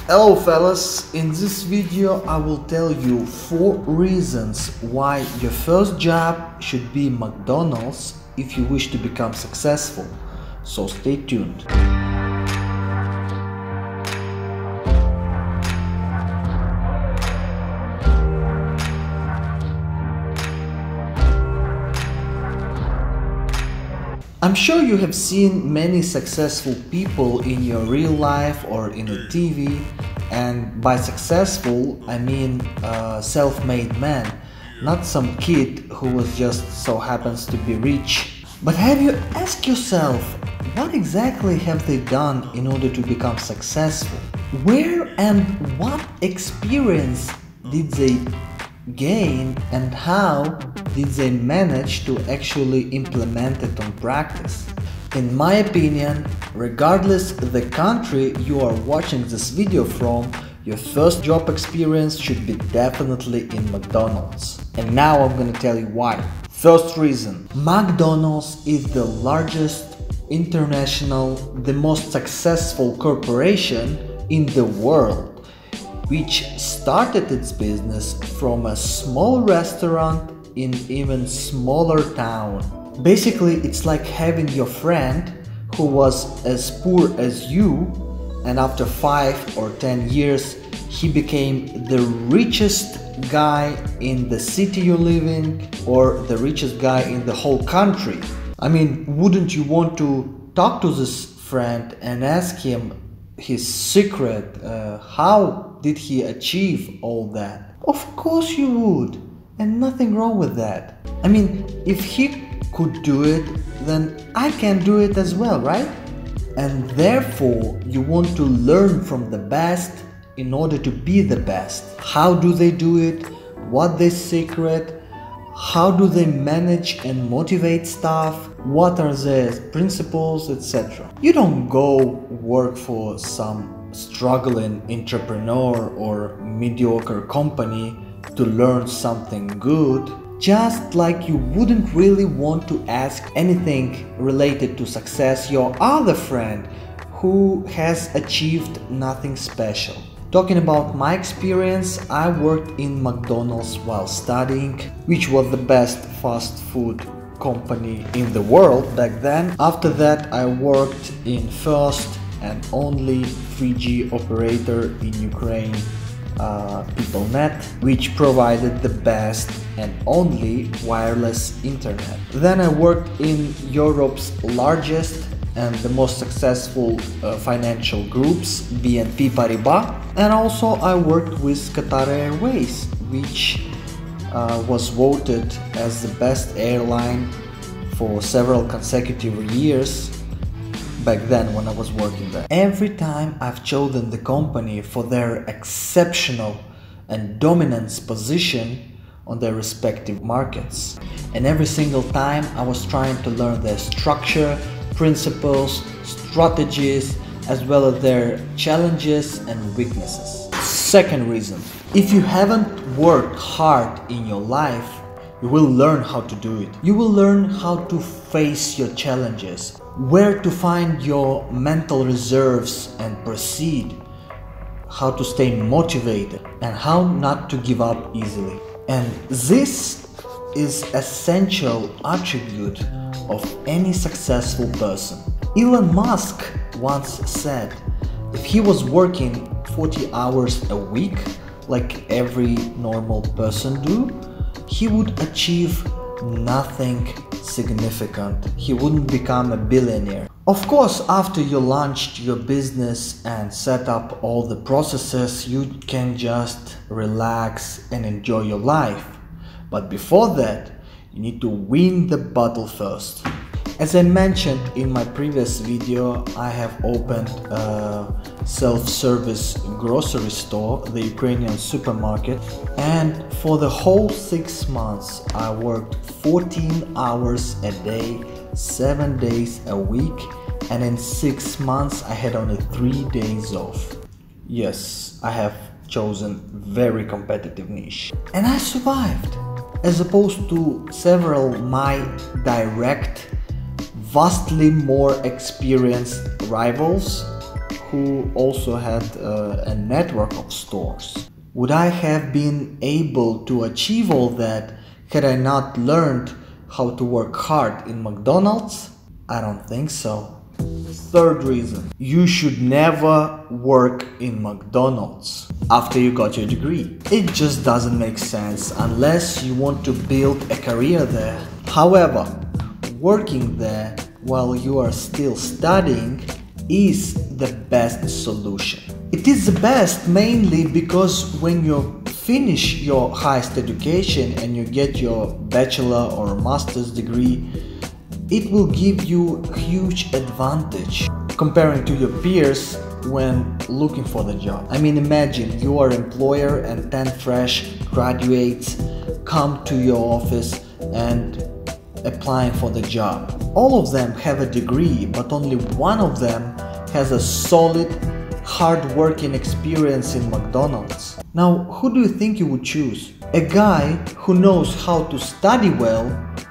Hello fellas, in this video I will tell you 4 reasons why your first job should be McDonald's if you wish to become successful, so stay tuned. I'm sure you have seen many successful people in your real life or in a TV, and by successful I mean a self-made man, not some kid who was just so happens to be rich. But have you asked yourself, what exactly have they done in order to become successful? Where and what experience did they gain, and how did they manage to actually implement it on practice? In my opinion, regardless the country you are watching this video from, your first job experience should be definitely in McDonald's. And now I'm gonna tell you why. First reason, McDonald's is the largest international, the most successful corporation in the world, which started its business from a small restaurant in even smaller town. Basically, it's like having your friend who was as poor as you, and after 5 or 10 years he became the richest guy in the city you live in, or the richest guy in the whole country. I mean, wouldn't you want to talk to this friend and ask him his secret? How did he achieve all that? Of course you would, and nothing wrong with that. I mean, if he could do it, then I can do it as well, right? And therefore you want to learn from the best in order to be the best. How do they do it? What their secret? How do they manage and motivate staff? What are their principles, etc. You don't go work for some struggling entrepreneur or mediocre company to learn something good, just like you wouldn't really want to ask anything related to success your other friend who has achieved nothing special. Talking about my experience, I worked in McDonald's while studying, which was the best fast food company in the world back then. After that I worked in first and only 3G operator in Ukraine, PeopleNet, which provided the best and only wireless internet. Then I worked in Europe's largest and the most successful financial groups, BNP Paribas, and also I worked with Qatar Airways, which was voted as the best airline for several consecutive years back then when I was working there. Every time I've chosen the company for their exceptional and dominance position on their respective markets. And every single time I was trying to learn their structure, principles, strategies, as well as their challenges and weaknesses. Second reason, if you haven't worked hard in your life, you will learn how to do it. You will learn how to face your challenges, where to find your mental reserves and proceed, how to stay motivated, and how not to give up easily. And this is essential attribute of any successful person. Elon Musk once said, if he was working 40 hours a week, like every normal person do, he would achieve nothing significant. He wouldn't become a billionaire. Of course, after you launched your business and set up all the processes, you can just relax and enjoy your life. But before that, you need to win the battle first. As I mentioned in my previous video, I have opened a self-service grocery store, the Ukrainian supermarket, and for the whole 6 months I worked 14 hours a day, 7 days a week, and in 6 months I had only 3 days off. Yes, I have chosen very competitive niche. And I survived, as opposed to several my direct, vastly more experienced rivals who also had a network of stores. Would I have been able to achieve all that had I not learned how to work hard in McDonald's? I don't think so. Third reason, you should never work in McDonald's after you got your degree. It just doesn't make sense unless you want to build a career there. However, working there while you are still studying is the best solution. It is the best mainly because when you finish your highest education and you get your bachelor or master's degree, it will give you huge advantage comparing to your peers when looking for the job. I mean, imagine you are employer and 10 fresh graduates come to your office and applying for the job. All of them have a degree, but only one of them has a solid, hard-working experience in McDonald's. Now, who do you think you would choose? A guy who knows how to study well,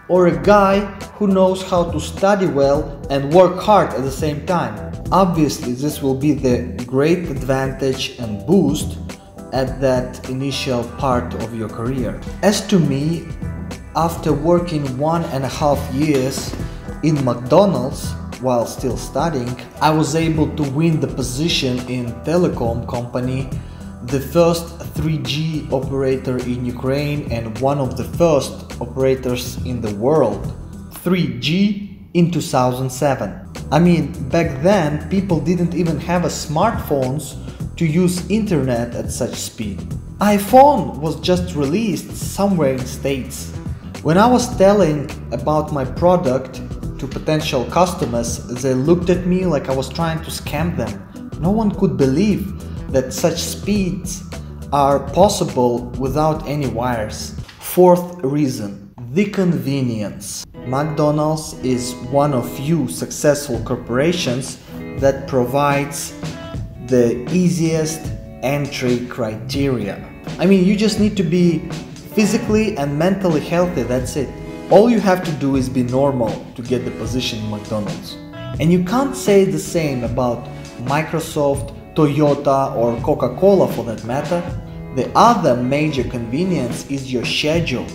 or a guy who knows how to study well and work hard at the same time? Obviously, this will be the great advantage and boost at that initial part of your career. As to me, after working 1.5 years in McDonald's while still studying, I was able to win the position in telecom company, the first 3G operator in Ukraine and one of the first operators in the world. 3G in 2007. I mean, back then people didn't even have a smartphones to use internet at such speed. iPhone was just released somewhere in States. When I was telling about my product to potential customers, they looked at me like I was trying to scam them. No one could believe that such speeds are possible without any wires. Fourth reason, the convenience. McDonald's is one of few successful corporations that provides the easiest entry criteria. I mean, you just need to be physically and mentally healthy, that's it. All you have to do is be normal to get the position in McDonald's. And you can't say the same about Microsoft, Toyota or Coca-Cola for that matter. The other major convenience is your schedule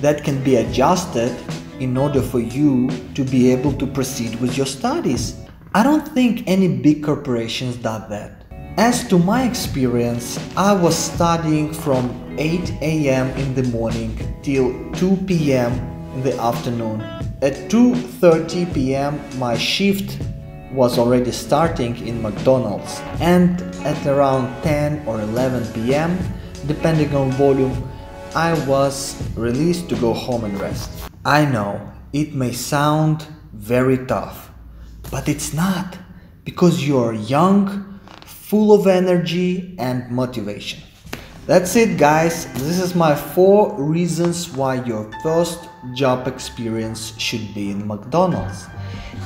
that can be adjusted in order for you to be able to proceed with your studies. I don't think any big corporations do that. As to my experience, I was studying from 8 a.m. in the morning till 2 p.m. in the afternoon. At 2:30 p.m. my shift was already starting in McDonald's, and at around 10 or 11 p.m., depending on volume, I was released to go home and rest. I know, it may sound very tough, but it's not, because you're young, full of energy and motivation. That's it, guys. This is my 4 reasons why your first job experience should be in McDonald's.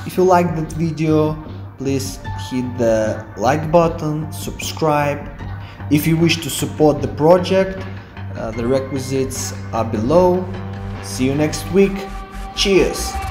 If you liked that video, please hit the like button, subscribe. If you wish to support the project, the requisites are below. See you next week. Cheers!